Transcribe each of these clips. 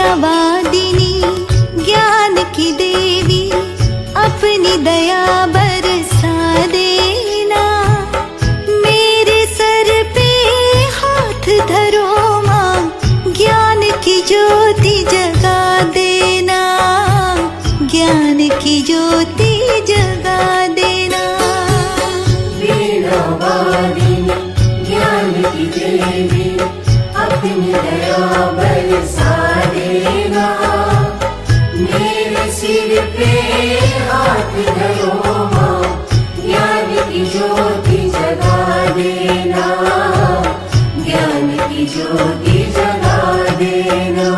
वीणावादिनी ज्ञान की देवी अपनी दया बरसा देना। मेरे सर पे हाथ धरो माँ, ज्ञान की ज्योति जगा देना, ज्ञान की ज्योति जगा देना। वीणावादिनी ज्ञान की देवी अपनी दया बरसा देना। मेरे सिर पे हाथ धरो माँ, ज्ञान की ज्योति जगा देना, ज्ञान की ज्योति जगा देना।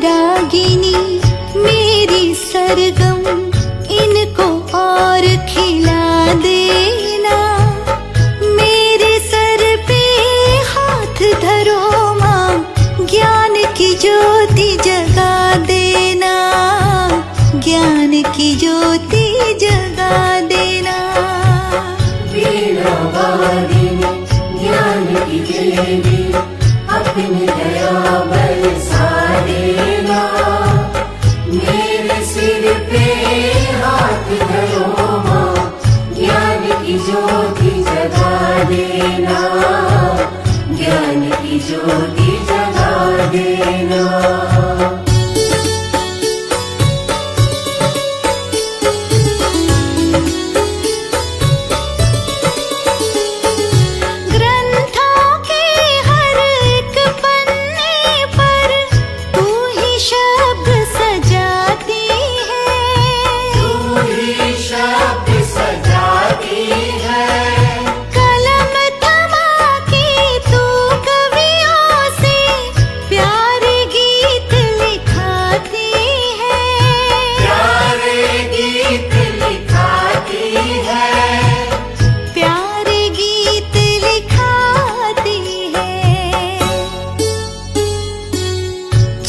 रागिनी मेरी सरगम इनको और खिला देना। मेरे सर पे हाथ धरो माँ, ज्ञान की ज्योति जगा देना, ज्ञान की ज्योति जगा देना। वीणावादिनी ज्ञान की देवी अपनी दया बरसा देना। मेरे सिर पे हाथ धरो माँ, ज्ञान की ज्योति जगा देना, ज्ञान की ज्योति जगा देना।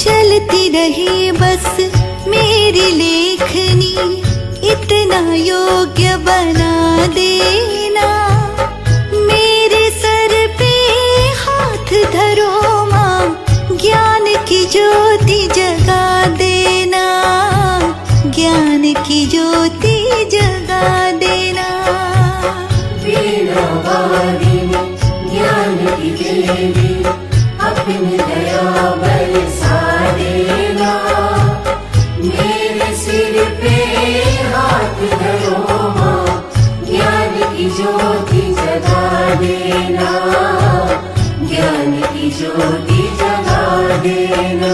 चलती रहे बस मेरी लेखनी, इतना योग्य बना देना। मेरे सर पे हाथ धरो माँ, ज्ञान की ज्योति जगा देना, ज्ञान की ज्योति जगा देना। वीणावादिनी ज्ञान की देवी अपनी दया बरसा देना। मेरे सिर पे हाथ धरो माँ, ज्ञान की ज्योति जगा देना, ज्ञान की ज्योति जगा देना।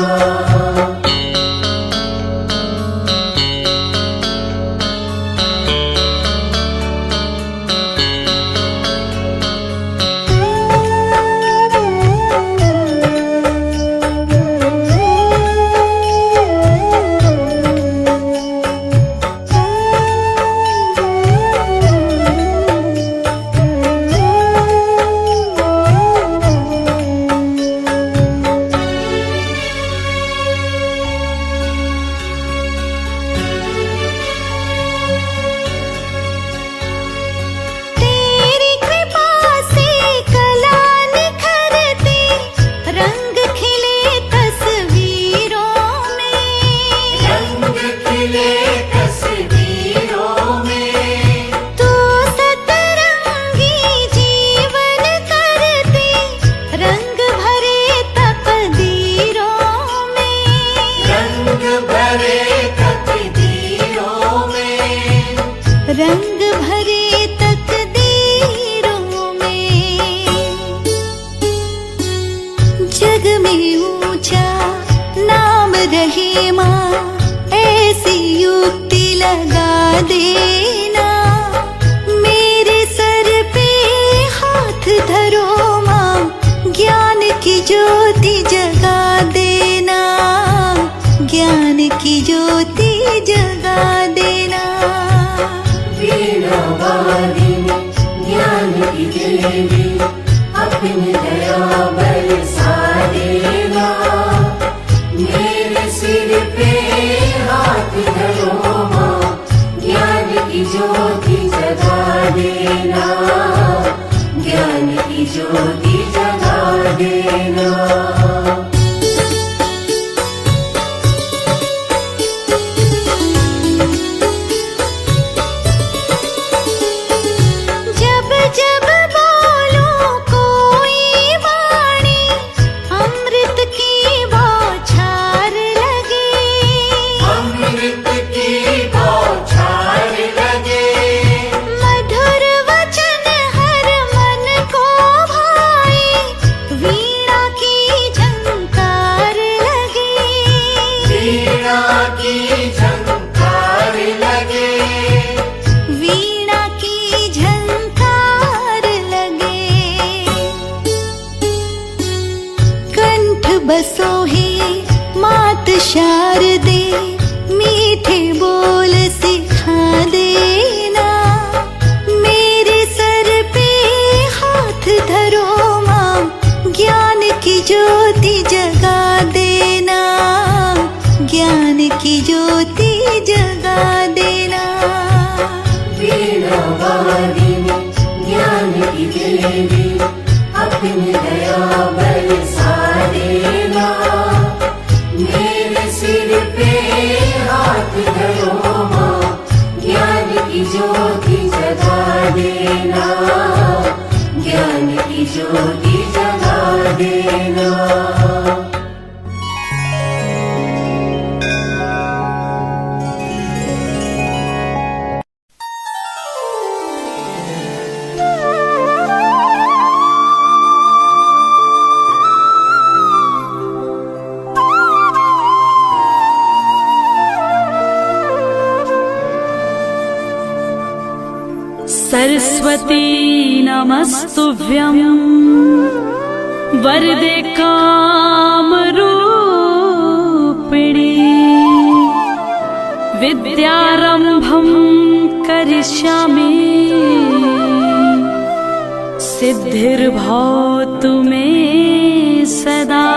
देवी अपनी दया बरसा देना। मेरे सिर पे हाथ धरो माँ, ज्ञान की ज्योति जगा देना, ज्ञान की ज्योति जगा देना। जब जब बोलो कोई वाणी, अमृत की बौछार लगे, अमृत की बौछार लगे, मधुर वचन हर मन को भाए, वीणा की झंकार लगे, वीणा की झंकार लगे, वीणा की झंकार लगे। कंठ बसोहे मात शारदे, मीठे बोल सिखा देना। मेरे सर पे हाथ धरो माँ, ज्ञान की ज्योति जगा देना, ज्ञान की ज्योति जगा देना। वीणा वादिनी ज्ञान की देवी अपनी दया बरसा देना। मेरे सिर पे हाथ धरो माँ, ज्ञान की ज्योति जगा देना, ज्ञान की ज्योति जगा देना। सरस्वती नमस्तुभ्यं वरदे कामरूपिणी, विद्यारम्भं करिष्यामि, सिद्धिर्भवतु मे सदा।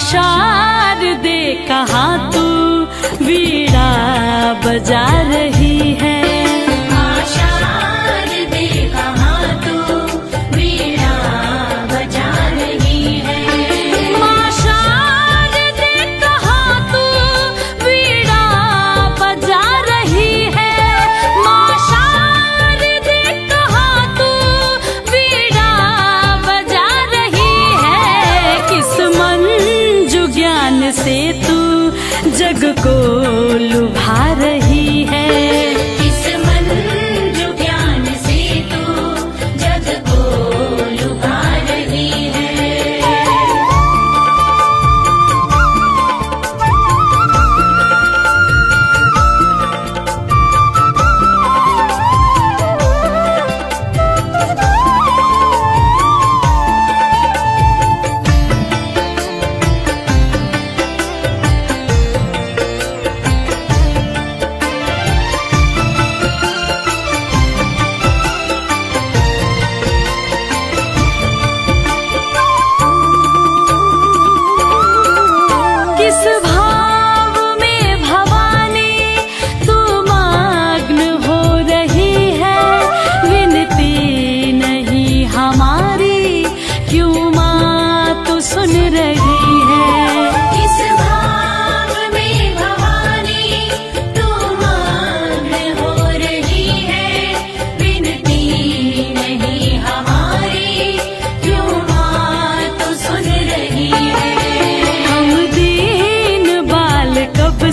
शारदे कहाँ तू वीणा बजा रही है, शारदे कहाँ तू वीणा बजा रही है, माँ शारदे कहाँ तू वीणा बजा रही है, माँ शारदे कहाँ तू वीणा बजा रही है। किस मंजू ज्ञान से तू जग को लुभा रही है, किस मंजू ज्ञान से तू जग को लुभा रही है।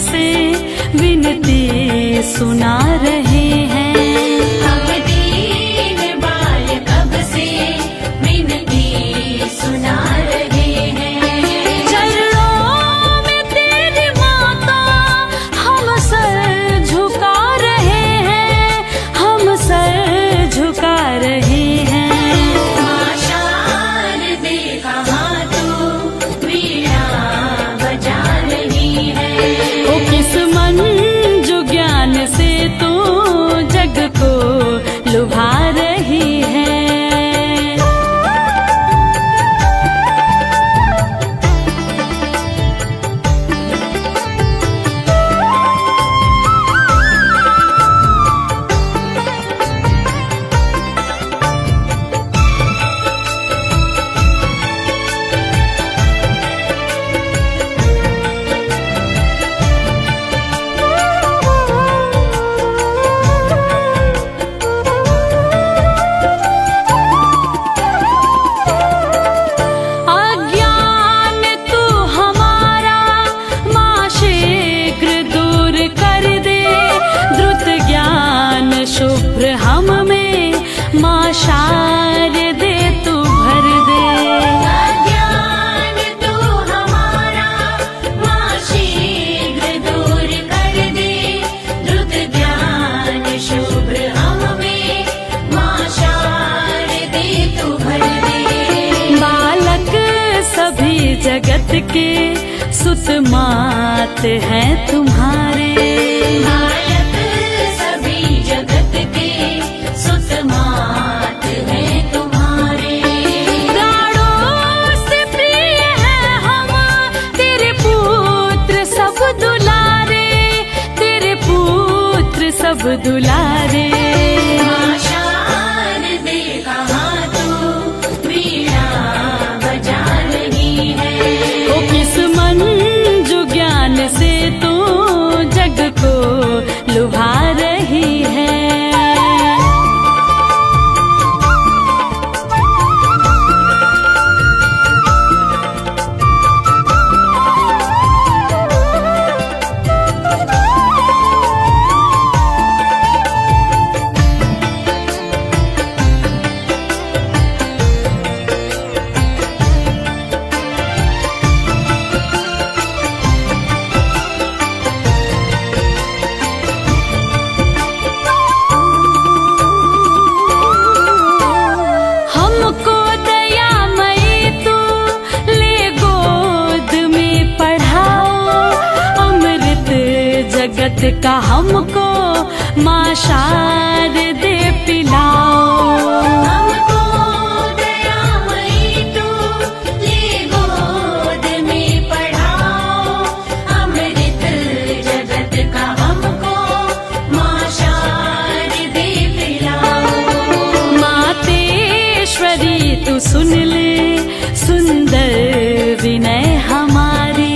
से विनती सुना रहे हैं। सभी जगत के सुत मात हैं तुम्हारे। नायक सभी जगत के सुत मात हैं तुम्हारे। प्राणों से प्रिय है हम तेरे पुत्र सब दुलारे, तेरे पुत्र सब दुलारे। मां शारदे कहाँ तू वीणा बजा रही है। ओ किस मंजू ज्ञान से तू जग को लुभा रही है। हमको दयामयी तू ले गोद में पढ़ाओ, अमृत जगत का हमको माँ शारदे पिलाओ। हमको दयामयी तू ले गोद में पढ़ाओ, अमृत जगत का हमको मां शारदे पिलाओ। मातेश्वरी तू सुन ले सुंदर विनय हमारी।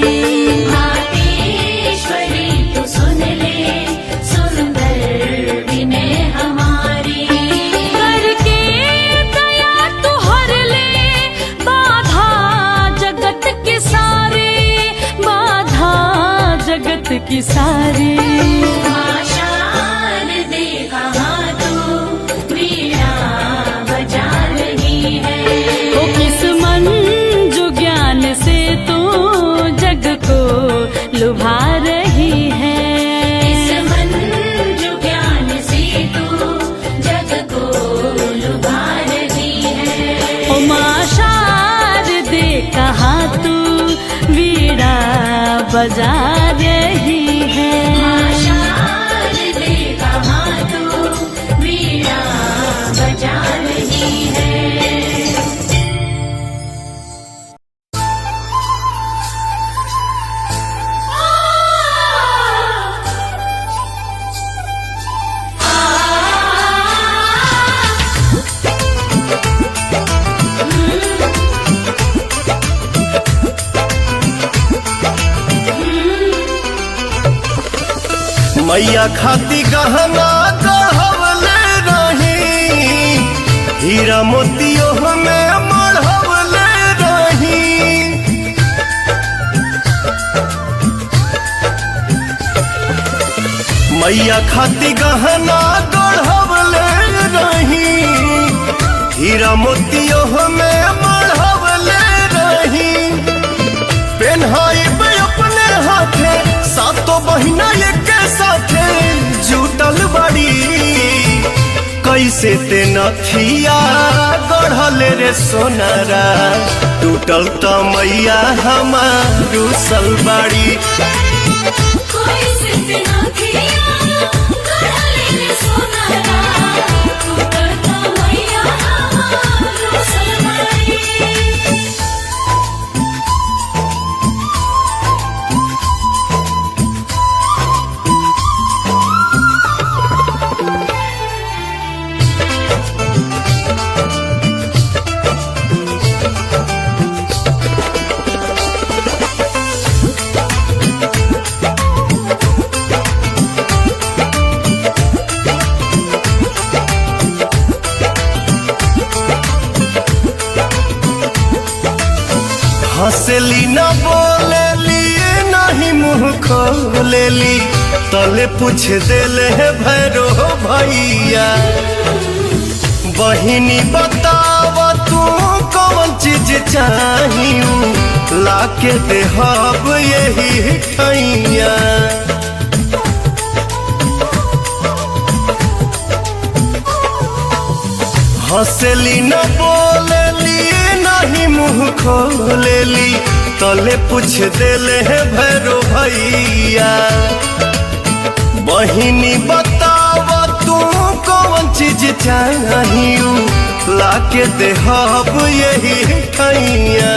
मातेश्वरी तू सुन ले सुंदर विनय हमारी। करके दया तू हर ले बाधा जगत की सारी, बाधा जगत की सारी। मां शारदे कहाँ तू वीणा बजा रही है। ओ किस मंजू ज्ञान से तू जग को लुभा रही है। इस मंजू ज्ञान से तू जग को लुभा रही है। ओ माँ शारदे कहाँ तू वीणा बजा रही है। मां शारदे कहाँ तू वीणा बजा रही है। मैया खाती गहना गढ़वले रही, हीरा मोतियों में मढ़वले रही। मैया खाती गहना गढ़वले रही, हीरा मोतियों में मढ़वले रही। पेन्हाई पे अपने हाथे सातों बहिना एक साथे जुटल बड़ी। कैसे ते नथिया गढ़ल रे सोनारा, टूटल त मैया हमार रुसल बाड़ी। कोई सिर्फ नथिया गढ़ले रे सोनारा, टूटल त मैया हमार रुसल बाड़ी। हंसली न बोलेली नहीं मुंह खोलेली, तले पूछ देले है भैरो भैया। बहिनी बताव तू कौन चीज चाहिए, लाके देहब यही ठैया। हंसली न बोलेली नहीं मुँह मुंह खोलेली तले पूछ देले है भैरो भैया। बहिनी बताव तू कौन चीज चाहिए लाके देहब यही ठैया।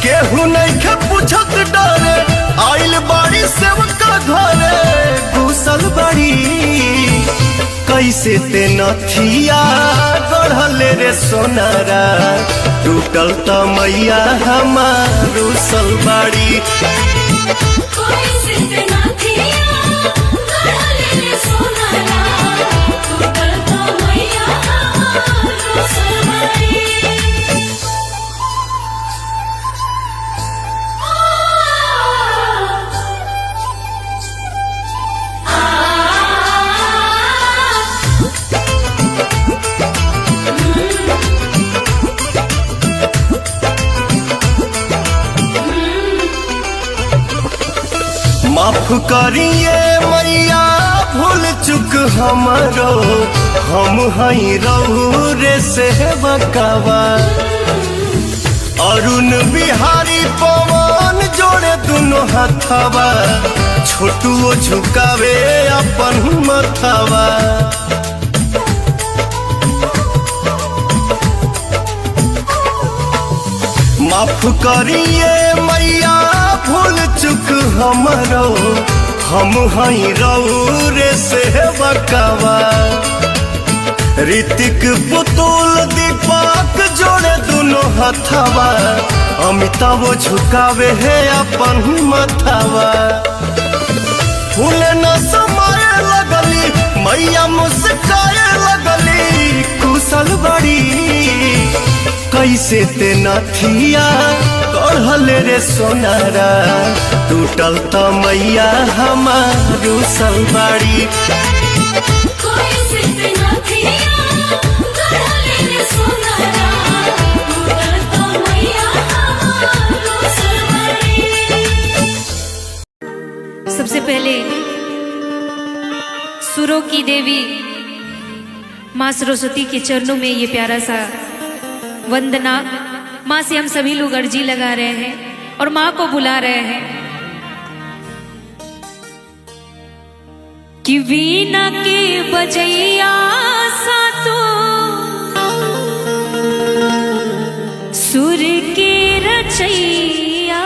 केहू नहीं के पूछत डरे आइल बाड़ी सेवका घरे घुसल बाड़ी। कैसे ते नथिया गढ़ले रे सोनारा टूटल त मैया हमार रुसल बाड़ी। कोई सिद्ध ना थिया गढ़ले रे सोनारा टूटल त मैया हमार रुसल बाड़ी। माफ करिए मैया भूल चुक हमरो हम हई रौरे से बकावा। अरुण बिहारी पवन जोड़े दोनों हथवा छोटुओ झुकावे अपन मथवा। माफ करिए मैया भूल चुक हमरो हम हई रौरे से बकावा। ऋतिक पुतुल दीपक जोड़े दोनों हथवा अमिताभ झुकावे है अपन मथवा। फूल न समाए लगली मैया मुस्काए लगली कुशल बड़ी। कैसे ते नथिया गढ़ले रे सोनारा टूटल त मैया हमार रुसल बाड़ी। कोई सिद्ध ना थिया गढ़ले रे सोनारा टूटल त मैया हमार रुसल बाड़ी। सबसे पहले सुरों की देवी माँ सरस्वती के चरणों में ये प्यारा सा वंदना माँ से हम सभी लोग अर्जी लगा रहे हैं और माँ को बुला रहे हैं कि वीणा के बजैया सा तो सुर के रचैया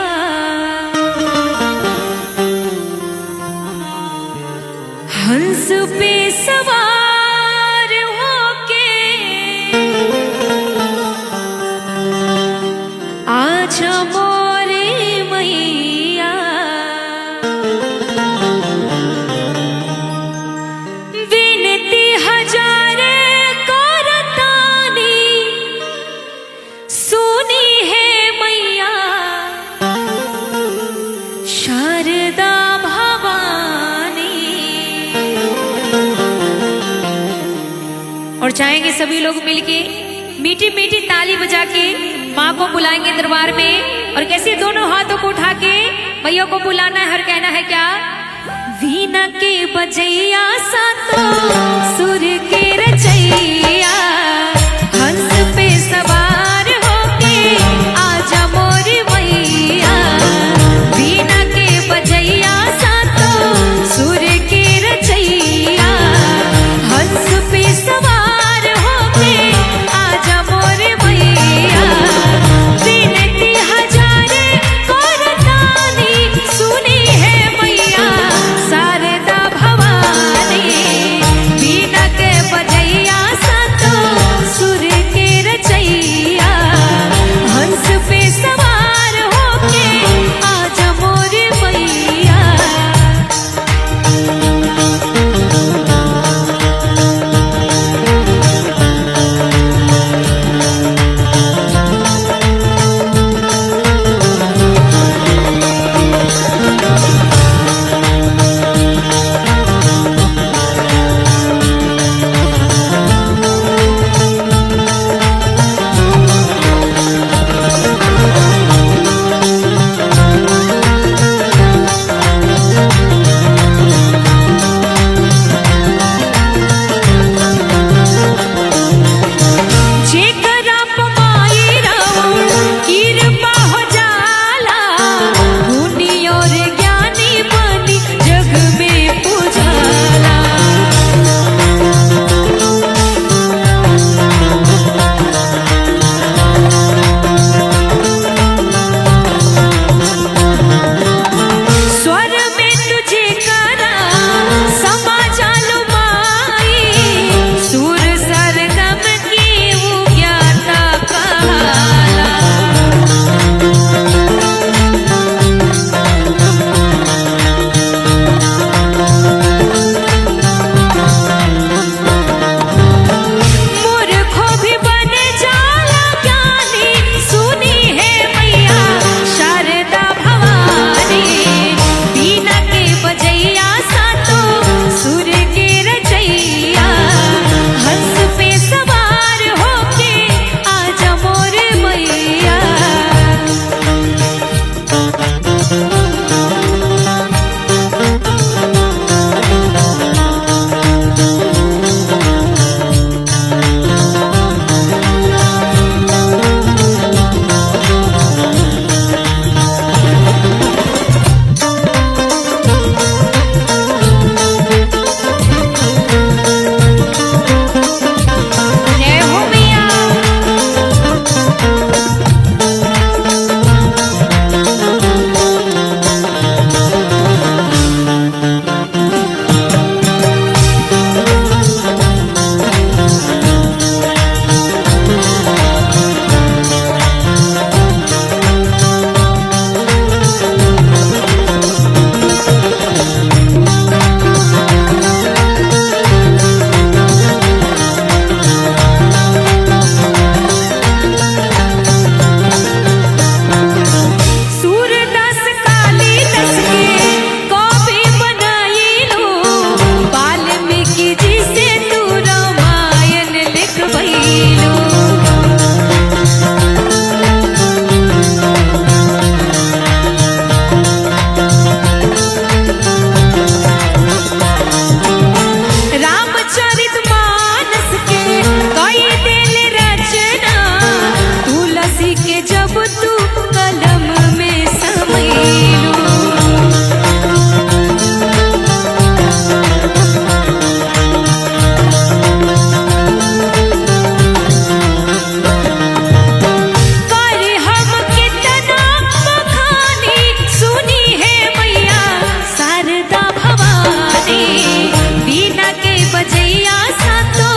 हंस पे सवार होके आज मोरे मैया। विनती हजार करतानी सुनी है मैया शारदा भवानी। और चाहेंगे सभी लोग मिलके मीठी मीठी ताली बजा के माँ को बुलाएंगे दरबार में और कैसे दोनों हाथों को उठा के मैया को बुलाना है। हर कहना है क्या वीणा के बजैया सा तो सुर के रचैया हंस पे सवार होके आजा मोरी मैया। वीणा के बजैया सा तो सुर के रचैया हंस पे सवार होके आजा मोरे मैया। विनती हजार करतानी सुनी है मैया शारदा भवानी। वीणा के बजैया सा तो के जब तू कलम में समैलू करे हम कितना बखानी सुनी है मैया शारदा भवानी बीना के बजैया सातो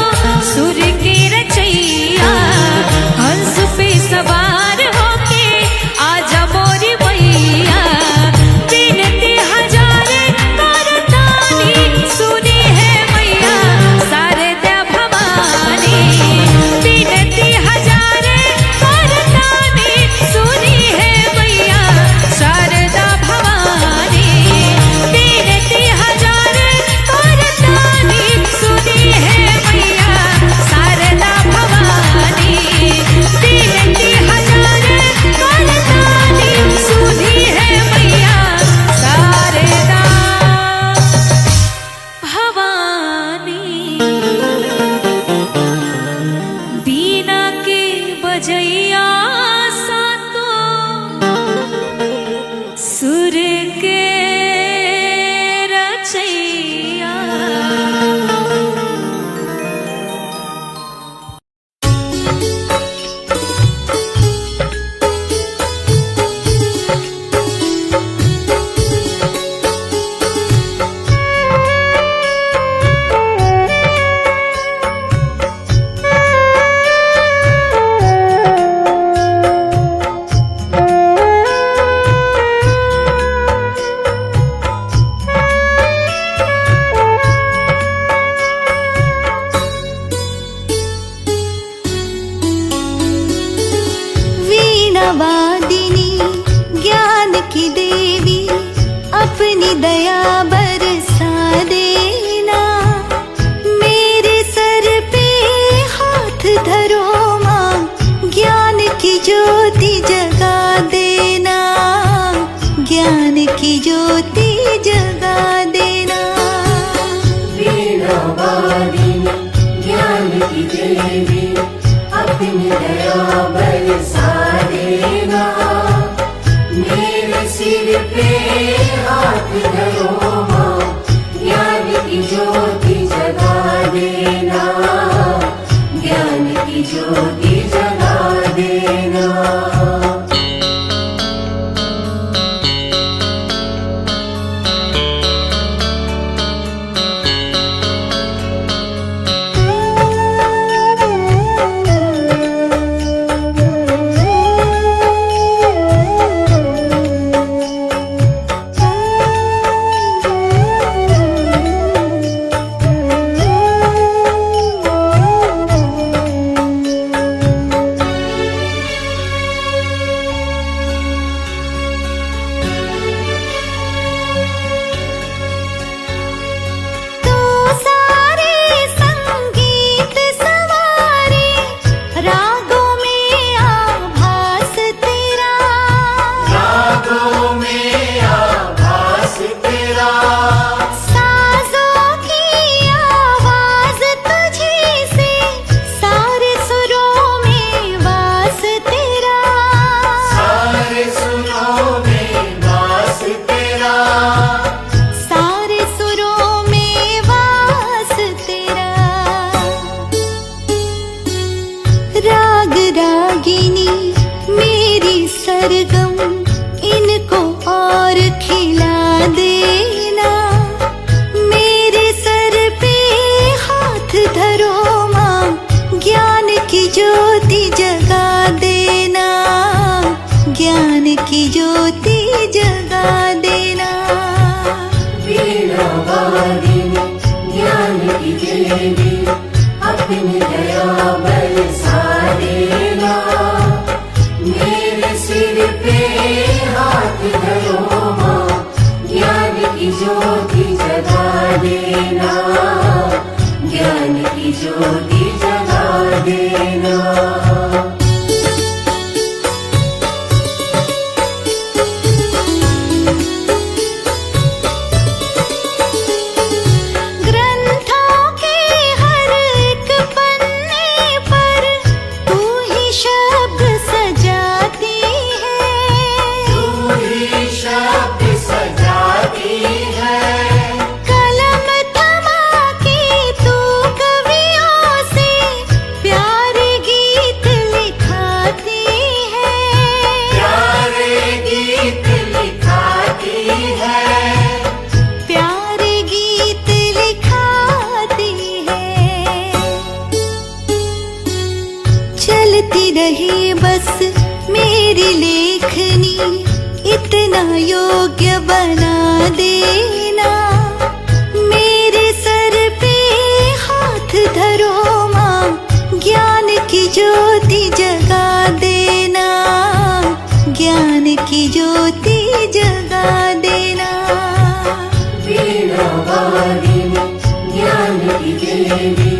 सुर के रचैया हंस पे सवार होके आजा मोरी मैया बिनती हजारे करतानी सुनी है मैया शारदा भवानी बिनती हजारे करतानी सुनी है मैया शारदा भवानी बिनती हजारे करतानी सुनी है मैया शारदा भवानी बिनती हजारे करतानी सुनी है मैया शारदा भवानी बीना के बजैया सातो सुर के रचैया वीणावादिनी ज्ञान की देवी अपनी दया बरसा देना मेरे सर पे हाथ धरो माँ ज्ञान की ज्योति जगा देना ज्ञान की ज्योति जगा देना वीणावादिनी ज्ञान की देवी अपनी दया बरसा देना मेरे सिर पे हाथ धरो माँ ज्ञान की ज्योति जगा देना ज्ञान की ज्योति जगा देना राग रागिनी मेरी सरगम इनको और खिला देना मेरे सर पे हाथ धरो माँ ज्ञान की ज्योति जगा देना ज्ञान की ज्योति जगा देना वीणावादिनी ज्ञान की देवी अपनी दया बरसा देना मेरे सिर पे हाथ धरो माँ ज्ञान की ज्योति जगा देना ज्ञान की ज्योति जगा देना तू ही शब्द सजाता लेखनी इतना योग्य बना देना। मेरे सर पे हाथ धरो माँ, ज्ञान की ज्योति जगा देना, ज्ञान की ज्योति जगा देना। वीणा वारिणी ज्ञान की देवी,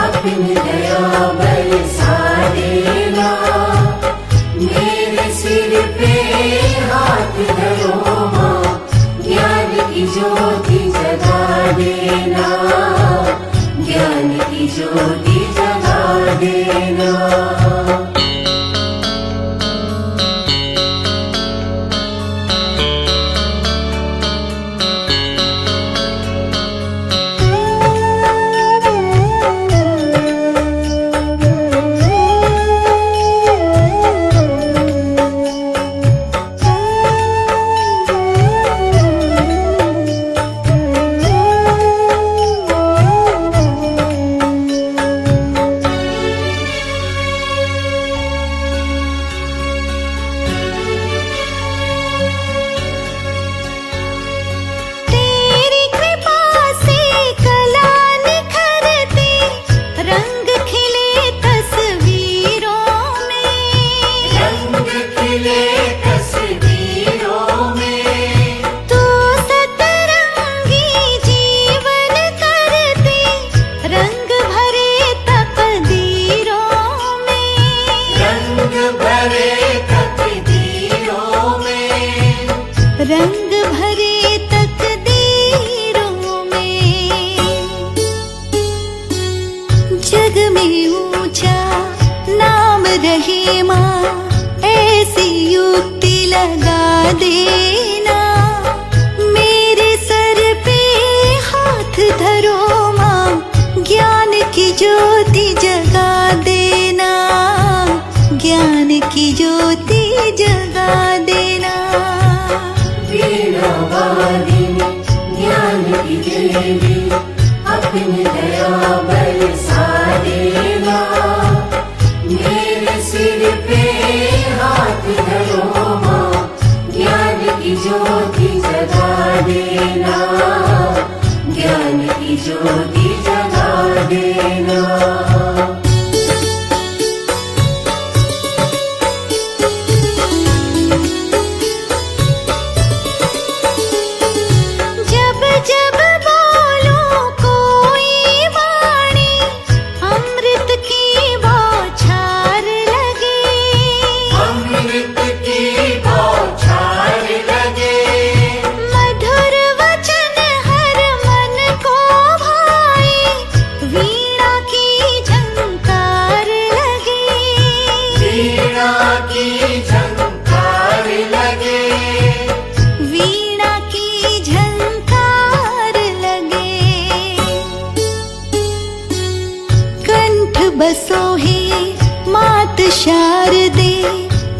अपनी दया बरसा देना। मेरे सिर पे हाथ धरो माँ, ज्ञान की ज्योति जगा देना, ज्ञान की ज्योति जगा देना। तेरी कृपा से कला निखरती, रंग खिले तस्वीरों में। रंग खिले तस्वीरों में, तू सतरंगी जीवन करती, रंग भरे तकदीरों में। रंग भरे तकदीरों में। रंग भरे तकदीरों में। जग में ऊंचा नाम रहे माँ, ऐसी युक्ति लगा देना। मेरे सर पे हाथ धरो माँ, ज्ञान की ज्योति जगा देना, ज्ञान की ज्योति जगा देना। वीणा वारिणी ज्ञान की देवी, अपनी दया बरसा देना। मेरे सिर पे हाथ धरो माँ, ज्ञान की ज्योति जगा देना, ज्ञान की ज्योति जगा देना। जब जब बोलो कोई वाणी, अमृत की बौछार लगे। अमृत की बौछार लगे। मधुर वचन हर मन को भाए, वीणा की झंकार लगे। वीणा की झंकार लगे। वीणा की झंकार लगे। कंठ बसोहे मात शारदे,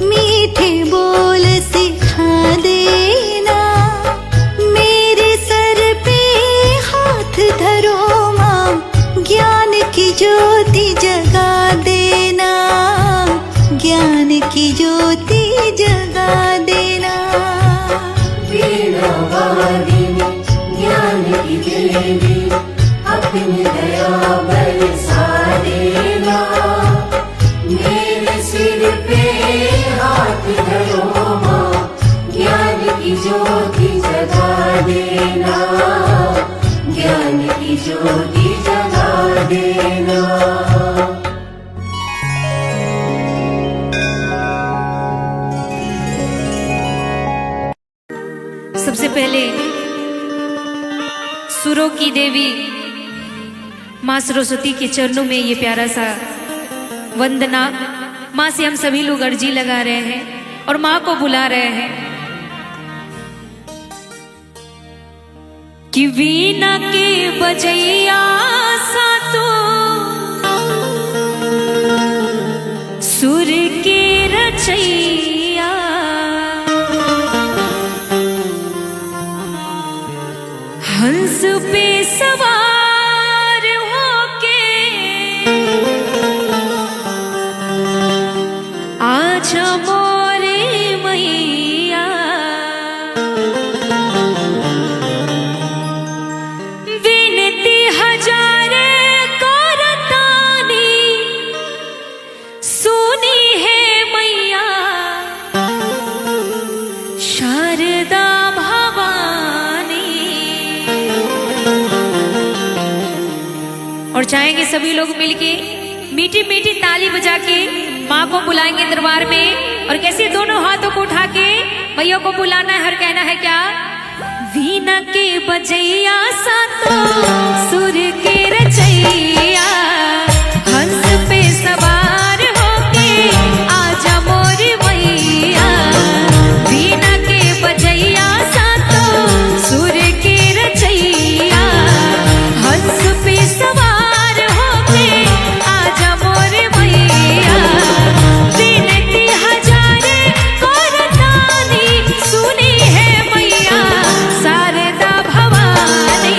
मीठे बोल सिखा देना। मेरे सर पे हाथ धरो माँ, ज्ञान की ज्योति जगा देना, ज्ञान की ज्योति जगा देना। वीणा वारिणी ज्ञान की देवी, अपनी दया बरसा देना। मेरे सिर पे हाथ धरो माँ, ज्ञान की ज्योति जगा देना, ज्ञान की ज्योति जगा देना। सबसे पहले सुरों की देवी माँ सरस्वती के चरणों में ये प्यारा सा वंदना माँ से हम सभी लोग अर्जी लगा रहे हैं और माँ को बुला रहे हैं कि वीणा के बजैया सा तो सुर के रचैया, हंस पे सवार होके आजा मोरे चाहेंगे सभी लोग मिलके मीठी मीठी ताली बजा के माँ को बुलाएंगे दरबार में। और कैसे दोनों हाथों को उठा के मैया को बुलाना है और कहना है क्या, वीणा के बजैया सातो सुर के रचैया, हंस पे सवार होके आजा मोर मैया। वीणा के बजैया सातो सुर के रचैया, हंस पे सवार होके आजा मोर मैया। विनती हजार करतानी सुनी है मैया शारदा भवानी।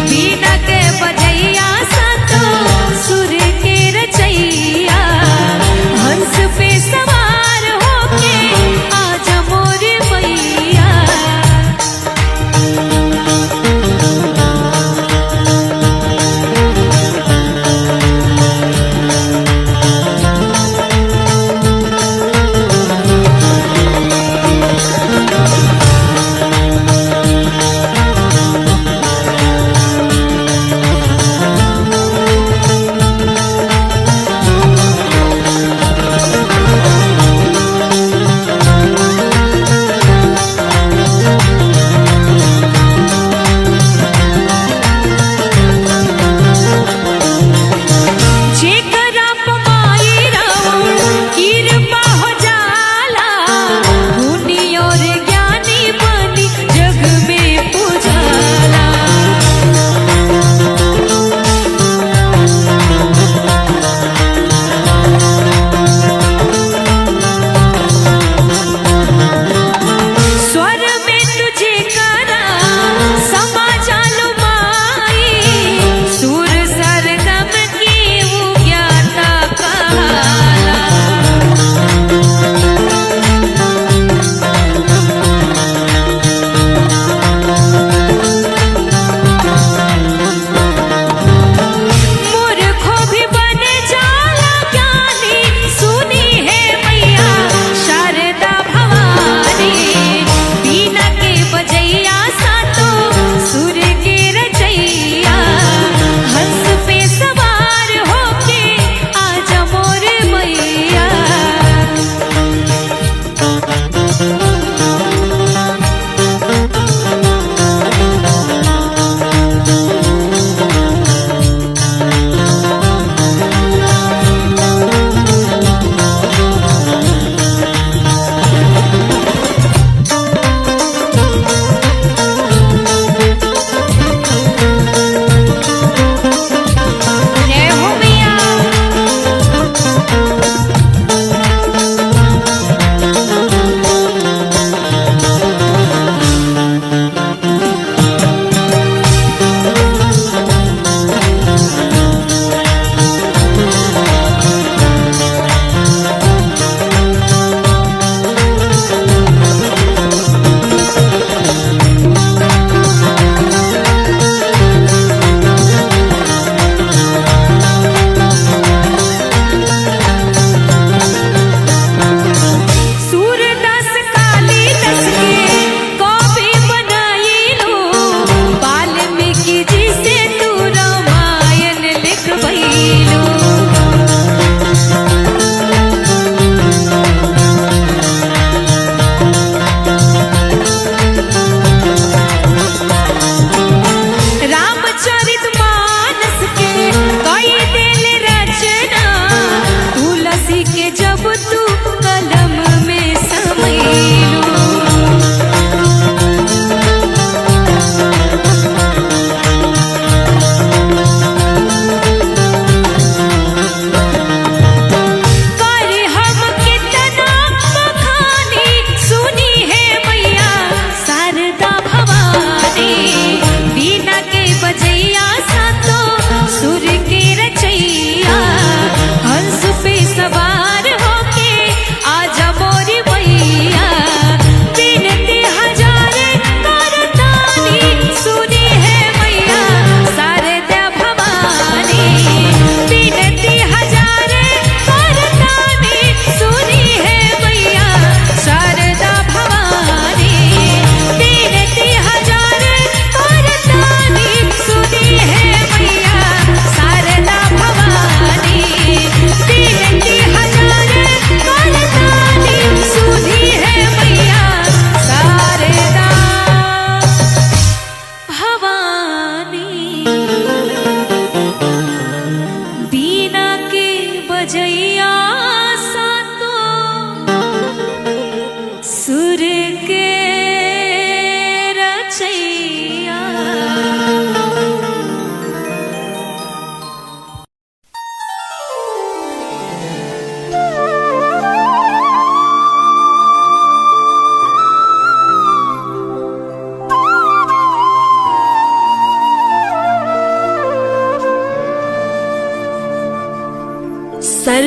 वीणा के बजैया सातो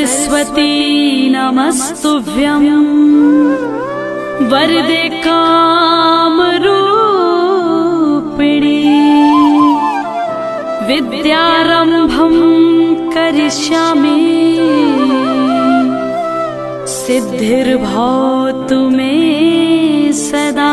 सरस्वती नमस्तुभ्यं वरदे कामरूपिणी विद्यारम्भं करिष्यामि सिद्धिर्भवतु मे सदा।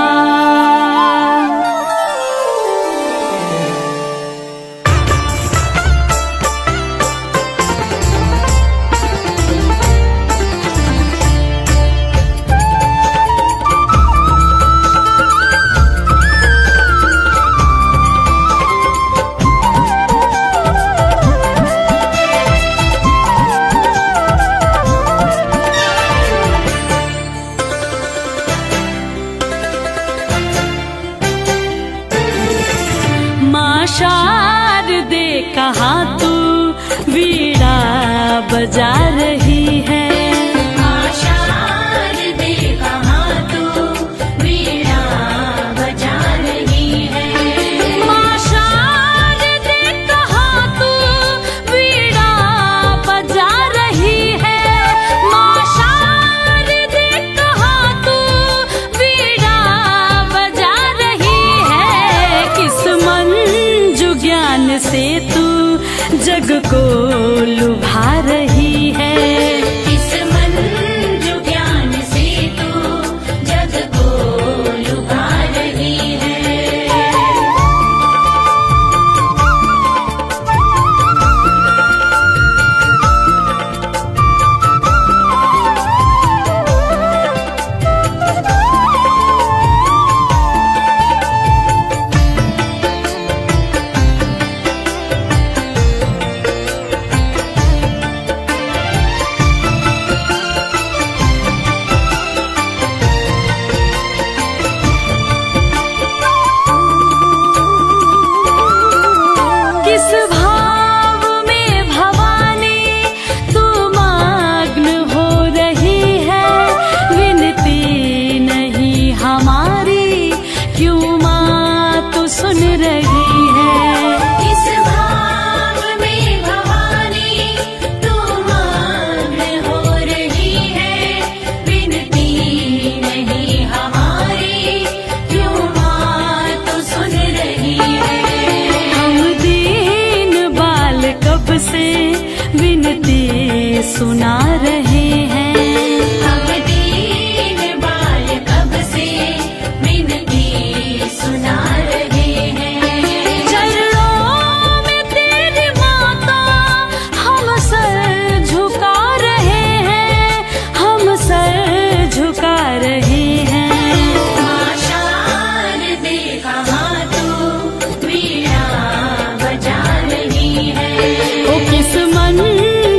शारदे कहाँ तू वीणा बजा रही है। शारदे कहाँ तू वीणा बजा रही है। माँ शारदे कहाँ तू वीणा बजा रही है। माँ शारदे कहाँ तू वीणा बजा रही है। किस मन ज्ञान से तू जग को लुभा रही है। किस मन जो ज्ञान से तू जग को लुभा रही है। किस भाव में भवानी तू मग्न हो रही है। विनती नहीं हमारी क्यों माँ तू सुन रही है। किस भाव में भवानी तू मग्न हो रही है। विनती नहीं हमारी क्यों माँ तू सुन रही है। कब से विनती सुना रहे हैं। हम दीन बाल कब से विनती सुना रहे हैं। चरणों में तेरी माता हम सर झुका रहे हैं। हम सर झुका रहे हैं। माँ शारदे कहाँ तू वीणा बजा रही है। ओ किस मन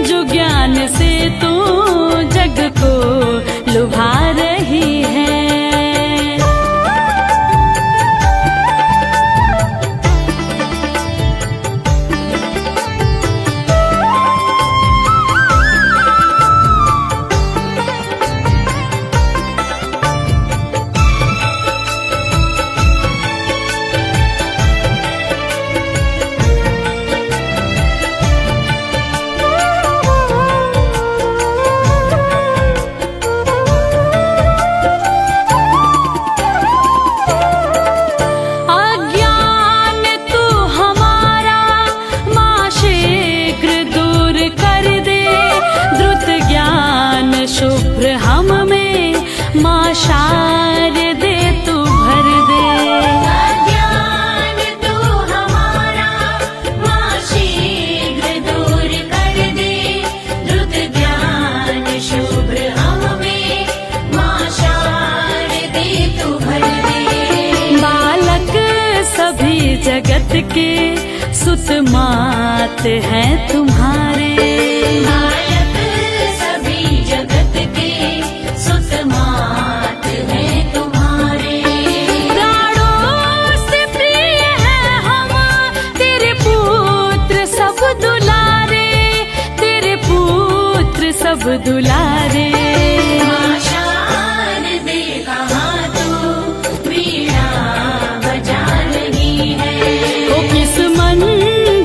जो ज्ञान से तू जग को लुभा रही है। शुभ्र हम में माँ शारदे तू भर दे। अज्ञान तू हमारा माँ शीघ्र दूर कर दे। द्रुत ज्ञान शुभ्र हम में माँ शारदे तू भर दे। बालक सभी जगत के सुत मात हैं तुम्हारे। बालक सभी जगत के सुत मात हैं तुम्हारे। प्राणों से प्रिय है हम तेरे पुत्र सब दुलारे। तेरे पुत्र सब दुलारे। माँ शारदे कहाँ तू वीणा बजा रही है। ओ किस मन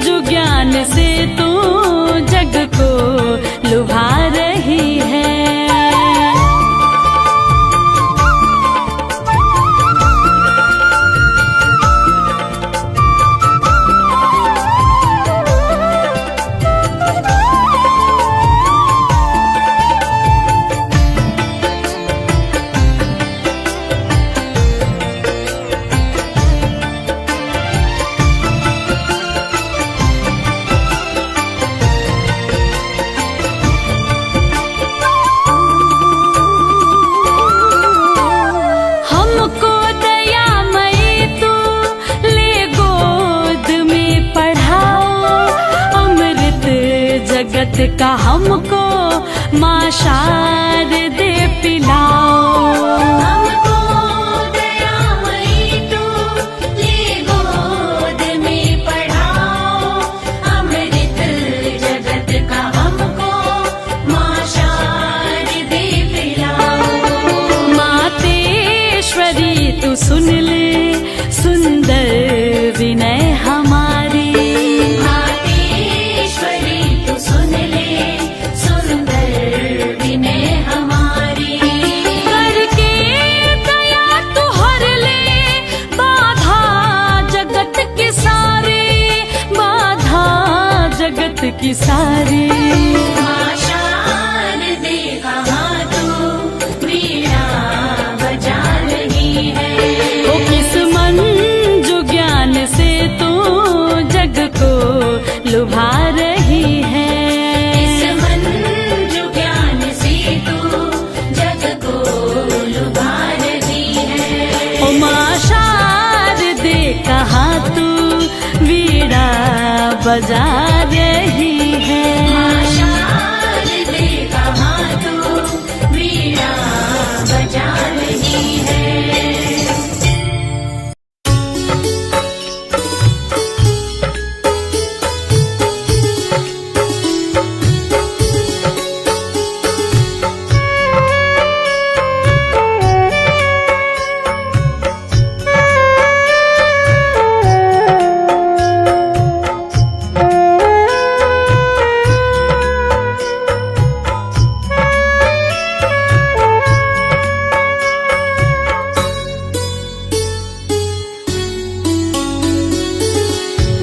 जो ज्ञान से तू जग को लुभा रही जगत का हमको माँ शारदे पिलाओ। हमको दयामयी तू ले गोद में पढ़ाओ। अमृत जगत का हमको माँ शारदे पिलाओ। मातेश्वरी तू सुन ले सुंदर विनय हमारी। मातेश्वरी तू सुन ले सुंदर विनय हमारी। करके दया तू हर ले बाधा जगत की सारी, बाधा जगत की सारी। माँ शारदे कहाँ तू वीणा बजा रही है। ओ किस मन जो ज्ञान से तू जग को लुभा रही है। इस मन जो ज्ञान से तू जग को लुभा रही है। ओ माँ शारदे कहाँ तू वीणा बजा रही है। माँ शारदे कहाँ तू वीणा बजा रही है।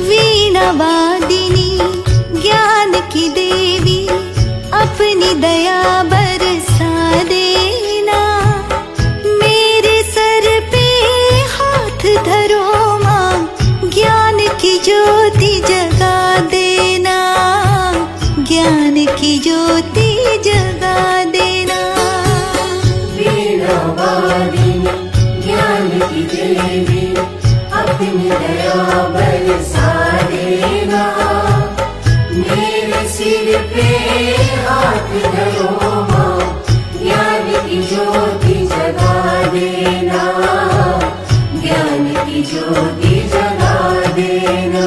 वीणावादिनी ज्ञान की देवी अपनी दया बरसा देना। मेरे सर पे हाथ धरो माँ ज्ञान की ज्योति जगा देना। ज्ञान की ज्योति जगा देना। वीणावादिनी ज्ञान की देवी अपनी दया बरसा देना। मेरे सिर पे हाथ धरो माँ ज्ञान की ज्योति जगा देना। ज्ञान की ज्योति जगा देना।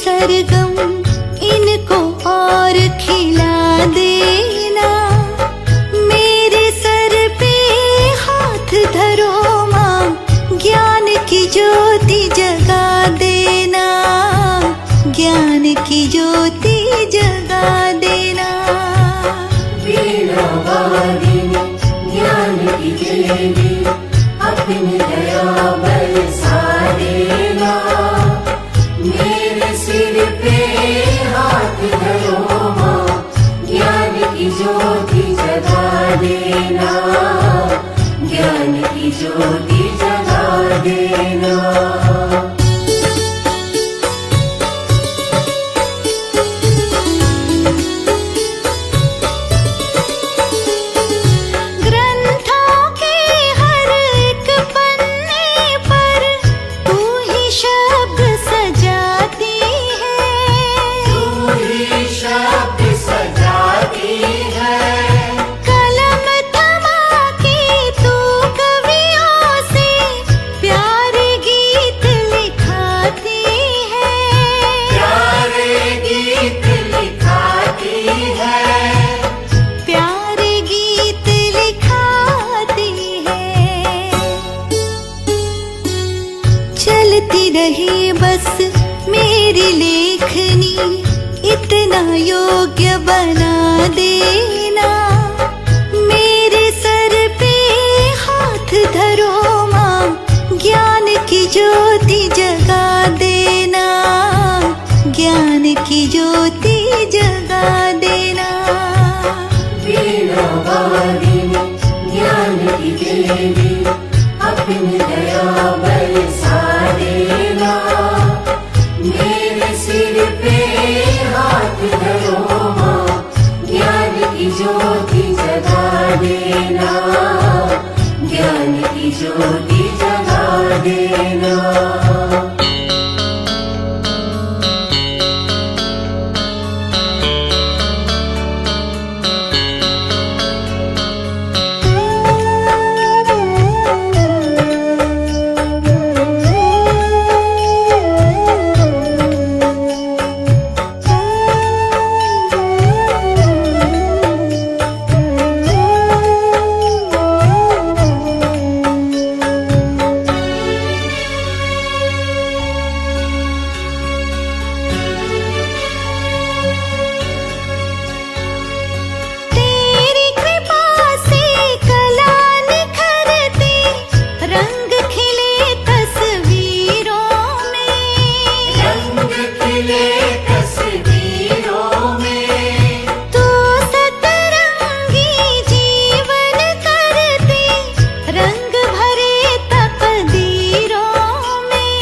सरगम इनको और खिला देना। मेरे सर पे हाथ धरो माँ ज्ञान की ज्योति जगा देना। ज्ञान की ज्योति जगा देना। वीणावादिनी ज्ञान की देवी अपनी दया बरसा देना। मेरे सिर पे हाथ धरो माँ ज्ञान की ज्योति जगा देना। ज्ञान की ज्योति जगा देना। शब्द रहे बस मेरी लेखनी, इतना योग्य बना देना। मेरे सर पे हाथ धरो माँ, ज्ञान की ज्योति जगा देना, ज्ञान की ज्योति जगा देना। वीणा वादिनी ज्ञान की देवी, अपनी दया बरसा देना। मेरे सिर पे हाथ धरो माँ, ज्ञान की ज्योति जगा देना, ज्ञान की ज्योति जगा देना। तेरी कृपा से कला निखरती, रंग खिले तस्वीरों में, रंग खिले तस्वीरों में। तू सतरंगी जीवन करती, रंग भरे तकदीरों में,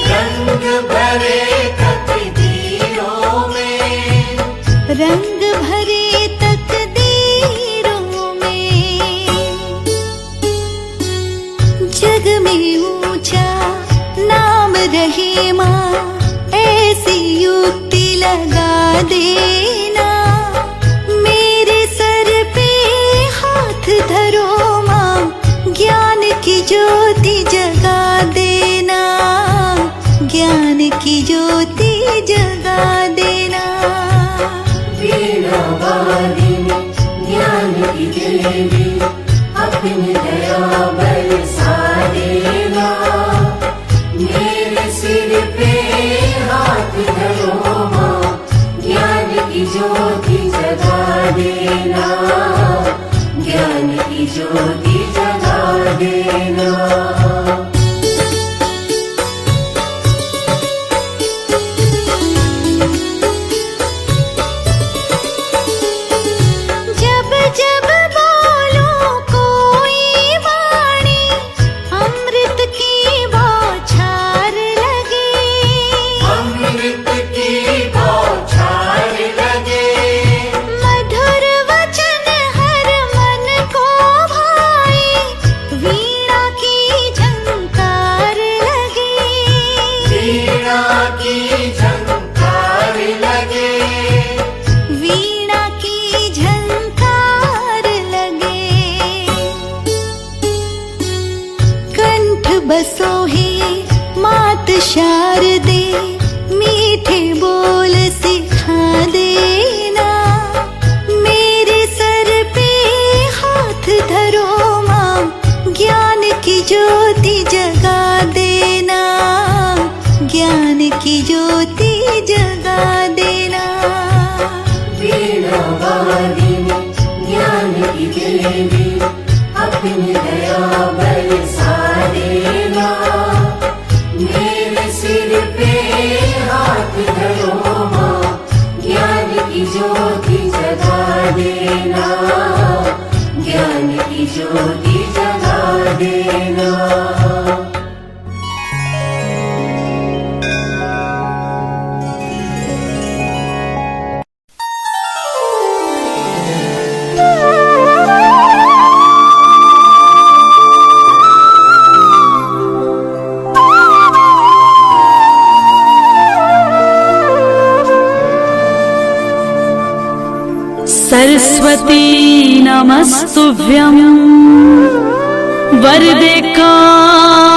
रंग भरे तकदीरों में। रंग भरे तकदीरों में। जग में ऊंचा नाम रहे माँ, ऐसी युक्ति लगा देना। मेरे सर पे हाथ धरो माँ, ज्ञान की ज्योति जगा देना, ज्ञान की ज्योति जगा देना। वीणा वादिनी ज्ञान की देवी, अपनी दया बरसा देना। मेरे सिर पे हाथ धरो माँ, ज्ञान की ज्योति जगा देना, ज्ञान की ज्योति जगा देना। जब जब बोलो कोई वाणी, अमृत की बौछार लगे, अमृत की बौछार लगे। मधुर वचन हर मन को भाए, वीणा की झंकार लगे, वीणा की झंकार लगे। वीणा की झंकार लगे। कंठ बसोहे मात शारदे, मीठे बोल सिखा देना। मेरे सर पे हाथ धरो माँ, ज्ञान की ज्योति जगा देना, ज्ञान की ज्योति जगा देना। वीणा वादिनी ज्ञान की देवी, अपनी दया बरसा देना। मेरे सिर पे हाथ धरो माँ, ज्ञान की ज्योति जगा देना, ज्ञान की ज्योति जगा देना। सरस्वती नमस्तुभ्यं, वरदे कामरूपिणी।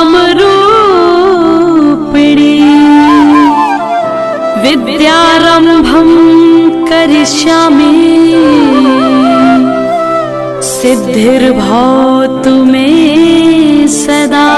विद्यारम्भं करिष्यामि, सिद्धिर्भवतु मे सदा।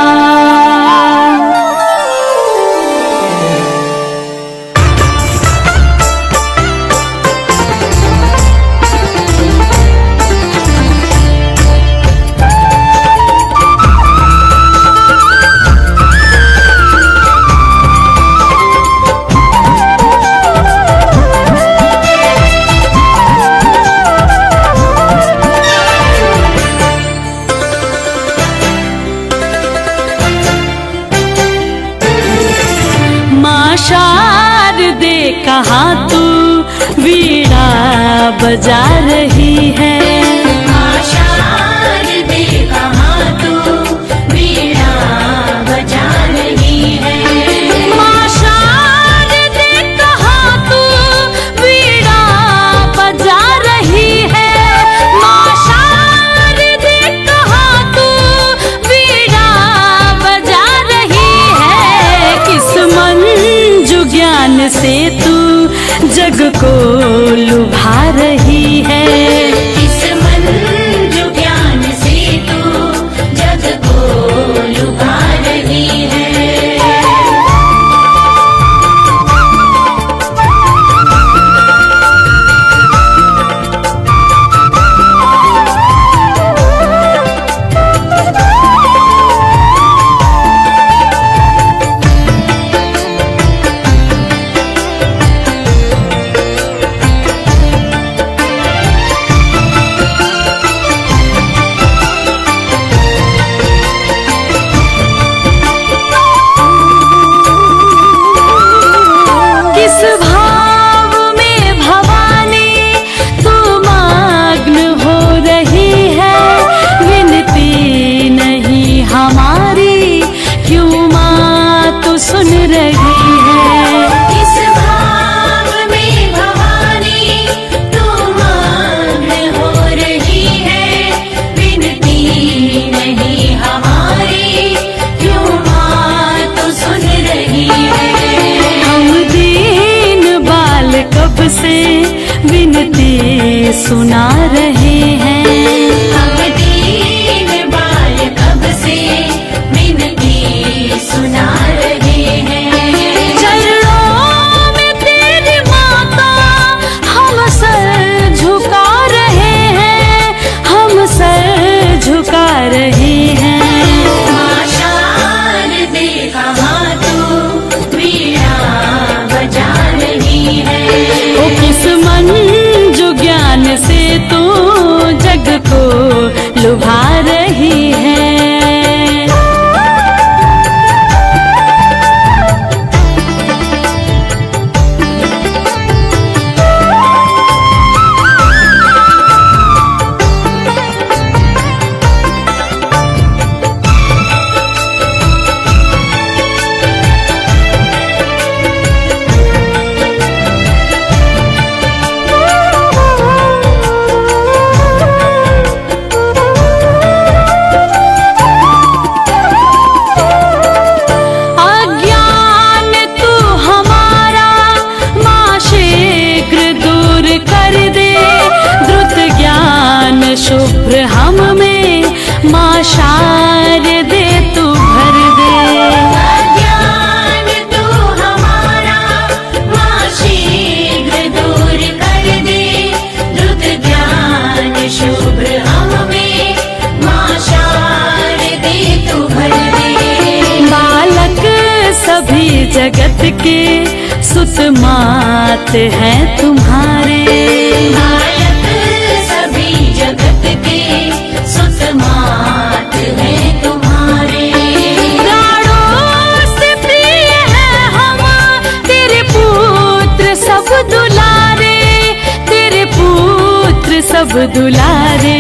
कहाँ तू वीणा बजा रही है। माँ शारदे कहाँ तू वीणा बजा रही है। माँ शारदे कहाँ तू वीणा बजा रही है। माँ शारदे कहाँ तू वीणा बजा रही है। किस मंजू ज्ञान से तू जग को लुभा रही है। इस मंजू ज्ञान से तू जग को लुभा रही है। किस भाव में भवानी तू मग्न हो रही है। विनती नहीं हमारी क्यों माँ तू सुन रही है। इस भाव में भवानी तू मग्न हो रही है। विनती नहीं हमारी क्यों माँ तू सुन रही है। हम दीन बाल कब से विनती सुना रहे हैं। हम दीन बाल कब से विनती सुना रहे हैं। चरणों में तेरी माता हम सर झुका रहे हैं। हम सर झुका रहे हैं। माँ शारदे कहाँ तू वीणा बजा रही है। ओ किस मंजू ज्ञान से तू जग को लुभा रही है। अज्ञान तू हमारा माँ शीघ्र दूर कर दे। द्रुत ज्ञान शुभ्र हम में माँ शारदे तू भर दे। अज्ञान तू हमारा माँ शीघ्र दूर कर दे। द्रुत ज्ञान शुभ्र हम में माँ शारदे तू भर दे। बालक सभी जगत के सुत मात हैं तुम्हारे। बालक सभी जगत के सुत मात हैं तुम्हारे। प्राणों से प्रिय है हम तेरे पुत्र सब दुलारे। तेरे पुत्र सब दुलारे।